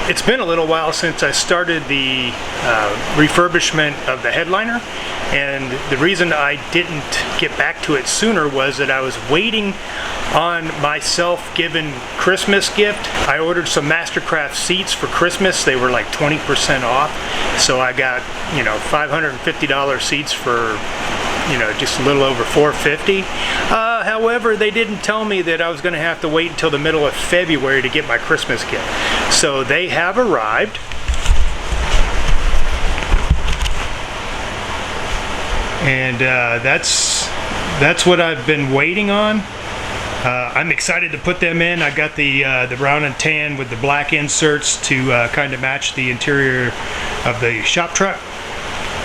It's been a little while since I started the refurbishment of the headliner, and the reason I didn't get back to it sooner was that I was waiting on my self-given Christmas gift. I ordered some Mastercraft seats for Christmas. They were like 20% off, so I got, you know, $550 seats for, you know, just a little over $450. However, they didn't tell me that I was going to have to wait until the middle of February to get my Christmas gift. So they have arrived. And that's what I've been waiting on. I'm excited to put them in. I got the brown and tan with the black inserts to kind of match the interior of the shop truck.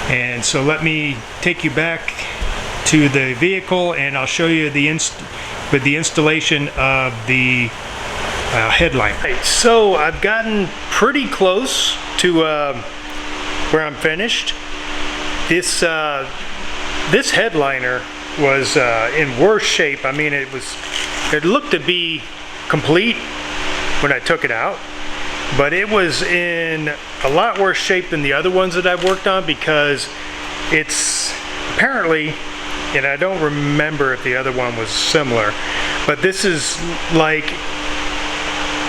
And so let me take you back to the vehicle, and I'll show you the installation of the headliner. Right, so I've gotten pretty close to where I'm finished. This headliner was in worse shape. I mean, it looked to be complete when I took it out, but it was in a lot worse shape than the other ones that I've worked on, because it's apparently, and I don't remember if the other one was similar, but this is like,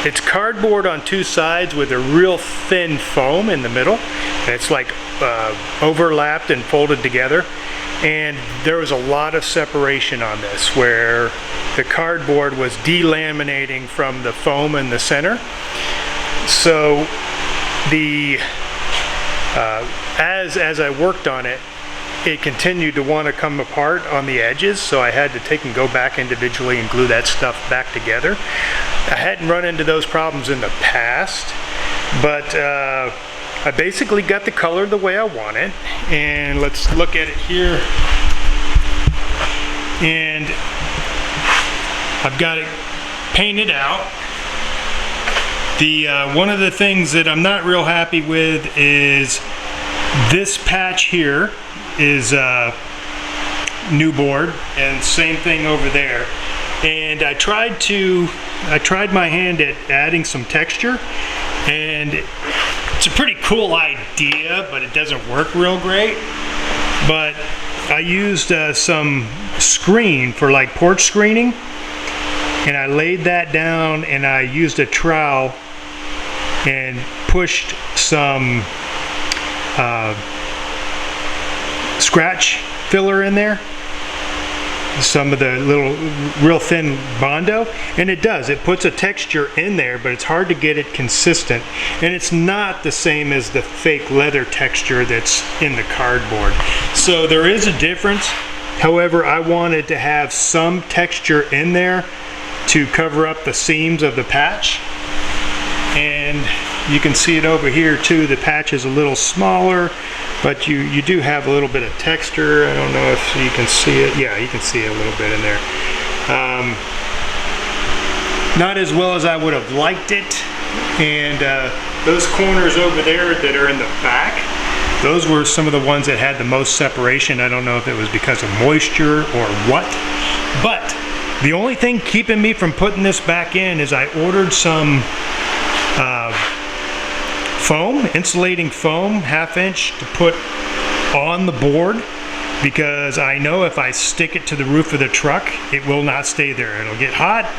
it's cardboard on two sides with a real thin foam in the middle, and it's like overlapped and folded together. And there was a lot of separation on this, where the cardboard was delaminating from the foam in the center. So the as I worked on it, it continued to want to come apart on the edges, so I had to take and go back individually and glue that stuff back together. I hadn't run into those problems in the past, but I basically got the color the way I want it, and let's look at it here. And I've got it painted out. The one of the things that I'm not real happy with is this patch here is new board, and same thing over there. And I tried my hand at adding some texture, and it's a pretty cool idea, but it doesn't work real great. But I used some screen for like porch screening, and I laid that down, and I used a trowel and pushed some scratch filler in there, some of the little real thin Bondo, and it puts a texture in there, but it's hard to get it consistent, and it's not the same as the fake leather texture that's in the cardboard. So there is a difference. However, I wanted to have some texture in there to cover up the seams of the patch, and you can see it over here too. The patch is a little smaller, but you do have a little bit of texture. I don't know if you can see it. Yeah, you can see a little bit in there. Not as well as I would have liked it. And those corners over there that are in the back, those were some of the ones that had the most separation. I don't know if it was because of moisture or what. But the only thing keeping me from putting this back in is I ordered some foam, insulating foam, 1/2 inch, to put on the board, because I know if I stick it to the roof of the truck, it will not stay there. It'll get hot,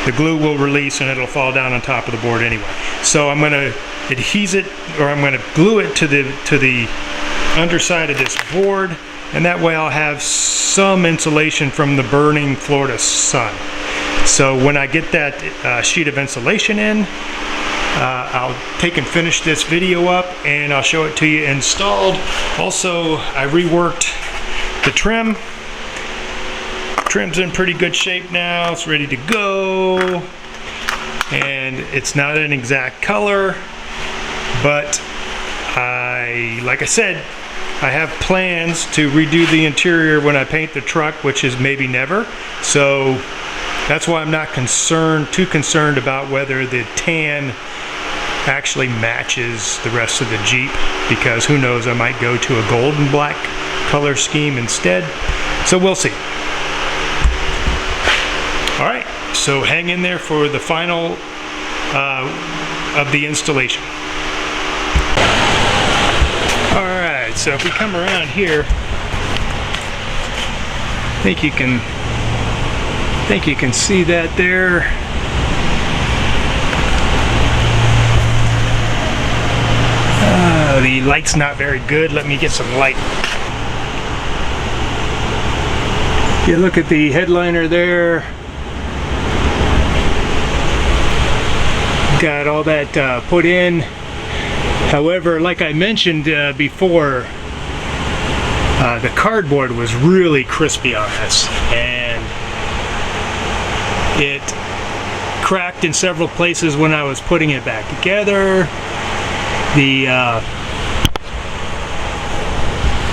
the glue will release, and it'll fall down on top of the board anyway. So I'm going to adhese it, or I'm going to glue it to the underside of this board, and that way I'll have some insulation from the burning Florida sun. So when I get that sheet of insulation in, I'll take and finish this video up, and I'll show it to you installed. Also, I reworked the trim. Trim's in pretty good shape now. It's ready to go, and it's not an exact color, but like I said, I have plans to redo the interior when I paint the truck, which is maybe never. So that's why I'm not too concerned about whether the tan actually matches the rest of the Jeep, because who knows, I might go to a gold and black color scheme instead. So we'll see. All right, so hang in there for the final of the installation. Alright, so if we come around here, I think you can see that there. The light's not very good. Let me get some light. You look at the headliner there. Got all that put in. However, like I mentioned before, the cardboard was really crispy on this, and it cracked in several places when I was putting it back together.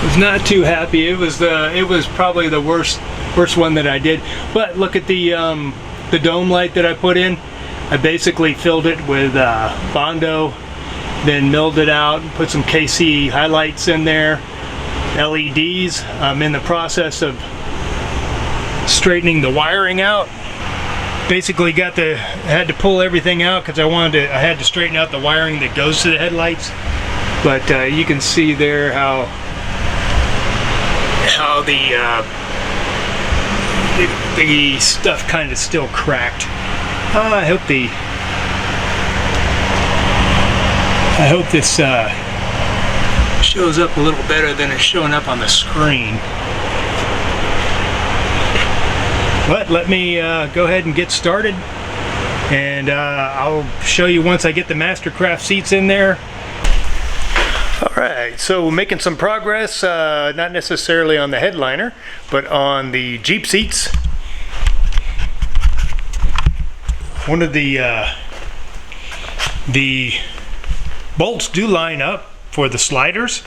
Was not too happy. It was probably the worst one that I did. But look at the dome light that I put in. I basically filled it with Bondo, then milled it out, put some KC highlights in there, LEDs. I'm in the process of straightening the wiring out. Basically had to pull everything out because I had to straighten out the wiring that goes to the headlights. But you can see there how the stuff kind of still cracked. I hope this shows up a little better than it's showing up on the screen. But let me go ahead and get started, and I'll show you once I get the Mastercraft seats in there. Alright, so making some progress, not necessarily on the headliner, but on the Jeep seats. One of the bolts do line up for the sliders,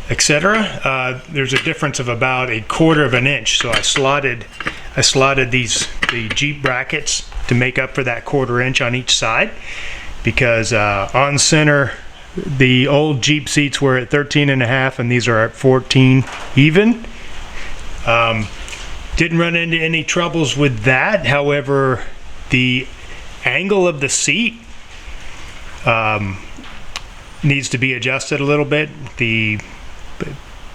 etc. There's a difference of about 1/4 of an inch, so I slotted the Jeep brackets to make up for that 1/4 inch on each side, because on center the old Jeep seats were at 13.5 and these are at 14 even. Didn't run into any troubles with that. However, the angle of the seat needs to be adjusted a little bit.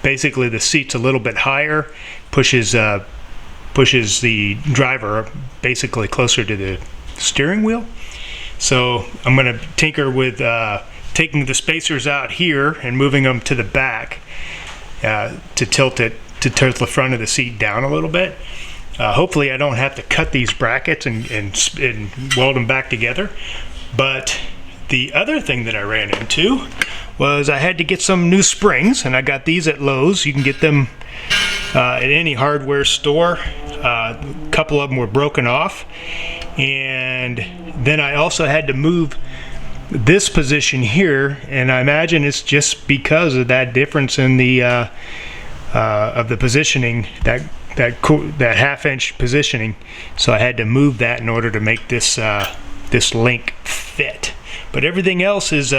Basically the seat's a little bit higher, pushes the driver basically closer to the steering wheel. So I'm going to tinker with taking the spacers out here and moving them to the back to tilt the front of the seat down a little bit. Hopefully I don't have to cut these brackets and weld them back together. But the other thing that I ran into was I had to get some new springs, and I got these at Lowe's. You can get them at any hardware store. A couple of them were broken off, and then I also had to move this position here, and I imagine it's just because of that difference in the of the positioning, that 1/2 inch positioning. So I had to move that in order to make this this link fit. But everything else is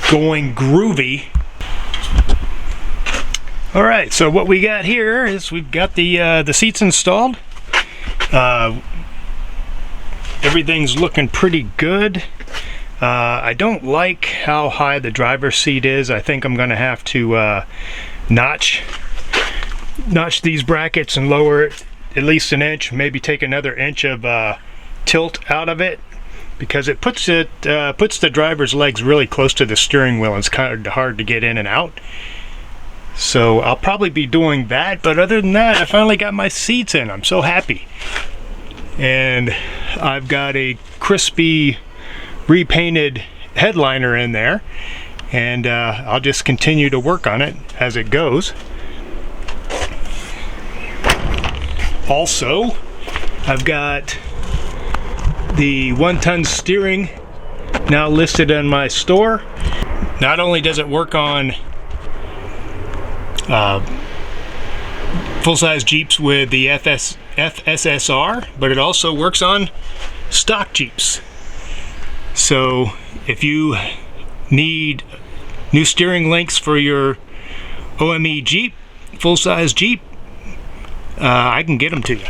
going groovy. All right, so what we got here is we've got the seats installed. Everything's looking pretty good. I don't like how high the driver's seat is. I think I'm going to have to notch these brackets and lower it at least an inch, maybe take another inch of tilt out of it, because it puts the driver's legs really close to the steering wheel, and it's kind of hard to get in and out. So I'll probably be doing that, but other than that, I finally got my seats in. I'm so happy. And I've got a crispy repainted headliner in there, and I'll just continue to work on it as it goes. Also, I've got the 1-ton steering now listed in my store. Not only does it work on full-size Jeeps with the FSSR, but it also works on stock Jeeps. So if you need new steering links for your OME Jeep, full-size Jeep, I can get them to you.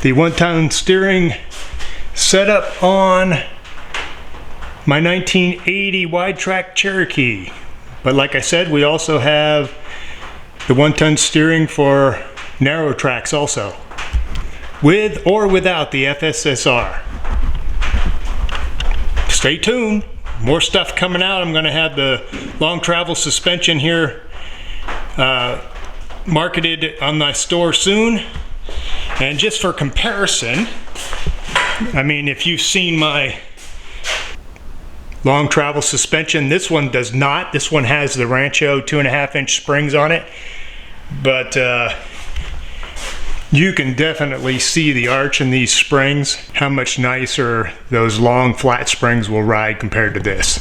The 1-ton steering set up on my 1980 wide track Cherokee. But like I said, we also have the 1-ton steering for narrow tracks also, with or without the FSSR. Stay tuned, more stuff coming out. I'm going to have the long travel suspension here marketed on my store soon. And just for comparison, I mean, if you've seen my long travel suspension, this one does not. This one has the Rancho 2.5-inch springs on it, but you can definitely see the arch in these springs, how much nicer those long flat springs will ride compared to this.